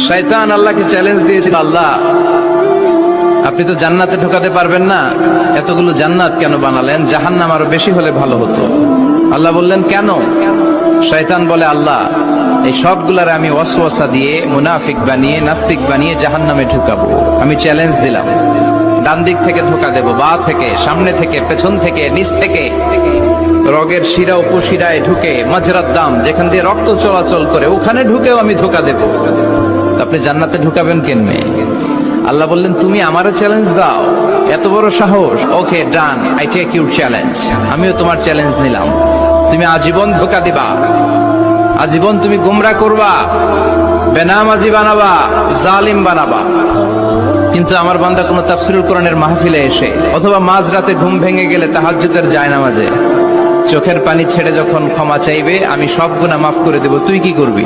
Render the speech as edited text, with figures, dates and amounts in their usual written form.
শয়তান আল্লাহকে চ্যালেঞ্জ দিয়েছিল, আল্লাহ আপনি তো জান্নাতে ঢোকাতে পারবেন না, এতগুলো জান্নাত কেন বানালেন? জাহান্নাম আরো বেশি হলে ভালো হতো। আল্লাহ বললেন কেন? শয়তান বলে, আল্লাহ এই সবগুলারে আমি ওয়াসওয়াসা দিয়ে, মুনাফিক বানিয়ে, নাস্তিক বানিয়ে জাহান্নামে ঢুকাবো। আমি চ্যালেঞ্জ দিলাম, ডান দিক থেকে ধোকা দেব, বা থেকে, সামনে থেকে, পেছন থেকে, নিচ থেকে, রগের শিরা উপশিরায় ঢুকে, মাজরার দাম যেখান দিয়ে রক্ত চলাচল করে ওখানে ঢুকেও আমি ধোকা দেব। তো আপনি জান্নাতে ঢুকাবেন কেনমে? আল্লাহ বললেন তুমি আমারও চ্যালেঞ্জ দাও, এত বড় সাহস? ওকে ডান, আই টেক ইউর চ্যালেঞ্জ। আমিও তোমার চ্যালেঞ্জ নিলাম। তুমি আজীবন ধোকা দিবা, আজীবন তুমি গুমরা করবা, বেনামাজি বানাবা, জালিম বানাবা। কিন্তু আমার বান্দা কোনো তাফসীরুল কোরআনের মাহফিলে এসে অথবা মাঝরাতে ঘুম ভেঙে গেলে তাহাজ্জুদের জায়নামাজে চোখের পানি ছেড়ে যখন ক্ষমা চাইবে, আমি সব গুনাহ মাফ করে দেব, তুই কি করবি?